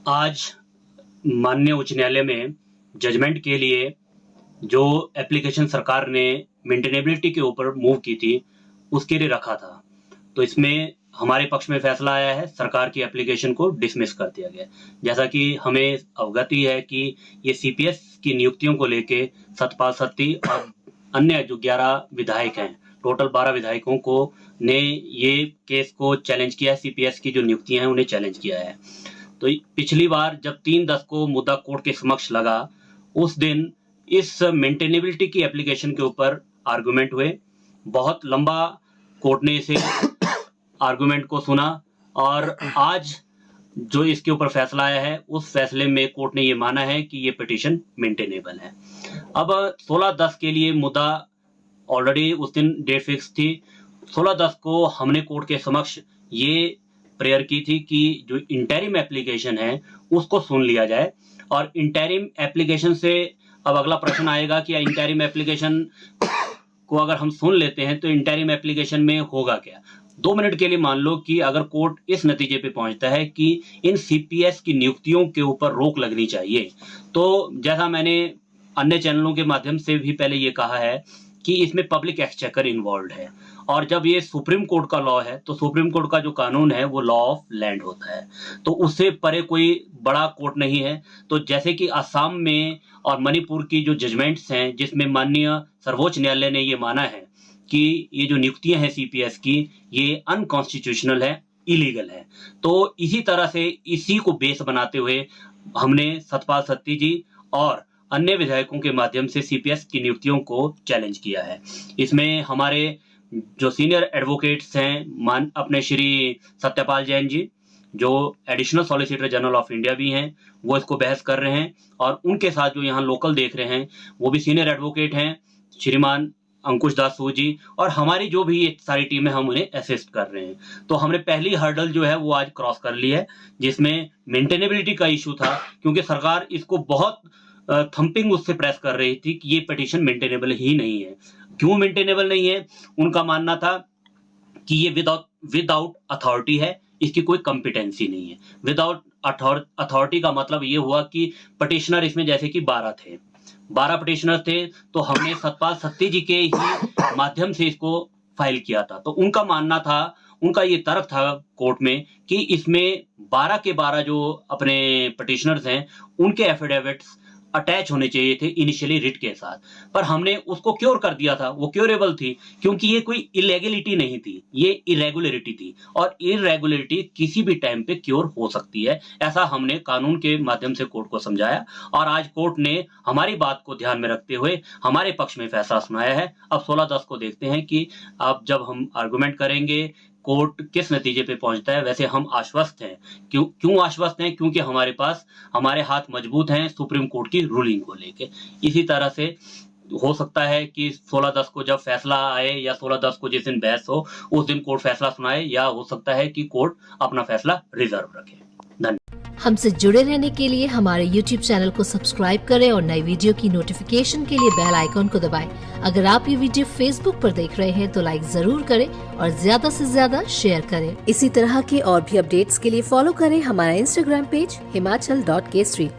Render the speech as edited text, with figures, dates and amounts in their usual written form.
आज माननीय उच्च न्यायालय में जजमेंट के लिए जो एप्लीकेशन सरकार ने मेंटेनेबिलिटी के ऊपर मूव की थी उसके लिए रखा था, तो इसमें हमारे पक्ष में फैसला आया है, सरकार की एप्लीकेशन को डिसमिस कर दिया गया। जैसा कि हमें अवगति है कि ये सीपीएस की नियुक्तियों को लेके सतपाल सत्ती और अन्य जो 11 विधायक हैं, टोटल 12 विधायकों को ने ये केस को चैलेंज किया है। सीपीएस की जो नियुक्तियां हैं उन्हें चैलेंज किया है। तो पिछली बार जब 3/10 को मुद्दा कोर्ट के समक्ष लगा, उस दिन इस मेंटेनेबिलिटी की एप्लीकेशन के ऊपर आर्गुमेंट हुए। बहुत लंबा कोर्ट ने इसे आर्गुमेंट को सुना और आज जो इसके ऊपर फैसला आया है उस फैसले में कोर्ट ने ये माना है कि ये पिटीशन मेंटेनेबल है। अब 16/10 के लिए मुद्दा ऑलरेडी उस दिन डेट फिक्स थी। 16/10 को हमने कोर्ट के समक्ष ये प्रेयर की थी कि जो इंटरिम एप्लीकेशन है उसको सुन लिया जाए। और इंटरिम एप्लीकेशन से अब अगला प्रश्न आएगा कि इंटरिम एप्लीकेशन को अगर हम सुन लेते हैं तो इंटरिम एप्लीकेशन में होगा क्या। 2 मिनट के लिए मान लो कि अगर कोर्ट इस नतीजे पे पहुंचता है कि इन सीपीएस की नियुक्तियों के ऊपर रोक लगनी चाहिए, तो जैसा मैंने अन्य चैनलों के माध्यम से भी पहले ये कहा है कि इसमें पब्लिक एक्सचेकर इन्वॉल्व है, और जब ये सुप्रीम कोर्ट का लॉ है तो सुप्रीम कोर्ट का जो कानून है वो लॉ ऑफ लैंड होता है, तो उससे परे कोई बड़ा कोर्ट नहीं है। तो जैसे कि असम में और मणिपुर की जो जजमेंट्स हैं जिसमें माननीय सर्वोच्च न्यायालय ने ये माना है कि ये जो नियुक्तियां हैं सीपीएस की ये अनकॉन्स्टिट्यूशनल है, इलीगल है, तो इसी तरह से इसी को बेस बनाते हुए हमने सतपाल सत्ती जी और अन्य विधायकों के माध्यम से सीपीएस की नियुक्तियों को चैलेंज किया है। इसमें हमारे जो सीनियर एडवोकेट्स हैं अपने श्री सत्यपाल जैन जी, जो additional solicitor general of India भी हैं, वो इसको बहस कर रहे हैं। और उनके साथ जो यहाँ लोकल देख रहे हैं वो भी सीनियर एडवोकेट हैं, श्रीमान अंकुश दास सूद जी, और हमारी जो भी ये सारी टीम है हम उन्हें असिस्ट कर रहे हैं। तो हमने पहली हर्डल जो है वो आज क्रॉस कर ली है, जिसमें मेंटेनेबिलिटी का इशू था, क्योंकि सरकार इसको बहुत थंपिंग उससे प्रेस कर रही थी कि ये पिटीशन मेंटेनेबल ही नहीं है। क्यों मेंटेनेबल नहीं है? उनका मानना था कि ये विदाउट अथॉरिटी है, इसकी कोई कॉम्पिटेंसी नहीं है। विदाउट अथॉरिटी का मतलब ये हुआ कि पिटिशनर इसमें जैसे कि 12 पिटिशनर थे, तो हमने सतपाल सत्ती जी के ही माध्यम से इसको फाइल किया था। तो उनका मानना था, उनका ये तर्क था कोर्ट में कि इसमें 12 के 12 जो अपने पिटिशनर्स हैं उनके एफिडेविट्स अटैच होने चाहिए थे इनिशियली रिट के साथ, पर हमने उसको क्योर कर दिया था। वो क्योरेबल थी क्योंकि ये कोई इलेगलिटी नहीं थी, ये इरेगुलरिटी थी, और इरेगुलरिटी किसी भी टाइम पे क्योर हो सकती है। ऐसा हमने कानून के माध्यम से कोर्ट को समझाया और आज कोर्ट ने हमारी बात को ध्यान में रखते हुए हमारे पक्ष में फैसला सुनाया है। अब 16/10 को देखते हैं कि अब जब हम आर्गुमेंट करेंगे कोर्ट किस नतीजे पे पहुंचता है। वैसे हम आश्वस्त हैं। क्यों आश्वस्त हैं? क्योंकि हमारे हाथ मजबूत हैं सुप्रीम कोर्ट की रूलिंग को लेके। इसी तरह से हो सकता है कि 16/10 को जब फैसला आए या 16/10 को जिस दिन बहस हो उस दिन कोर्ट फैसला सुनाए, या हो सकता है कि कोर्ट अपना फैसला रिजर्व रखे। धन्यवाद। हमसे जुड़े रहने के लिए हमारे YouTube चैनल को सब्सक्राइब करें और नई वीडियो की नोटिफिकेशन के लिए बेल आइकॉन को दबाएं। अगर आप ये वीडियो Facebook पर देख रहे हैं तो लाइक जरूर करें और ज्यादा से ज्यादा शेयर करें। इसी तरह के और भी अपडेट्स के लिए फॉलो करें हमारा Instagram पेज himachal.केसरी।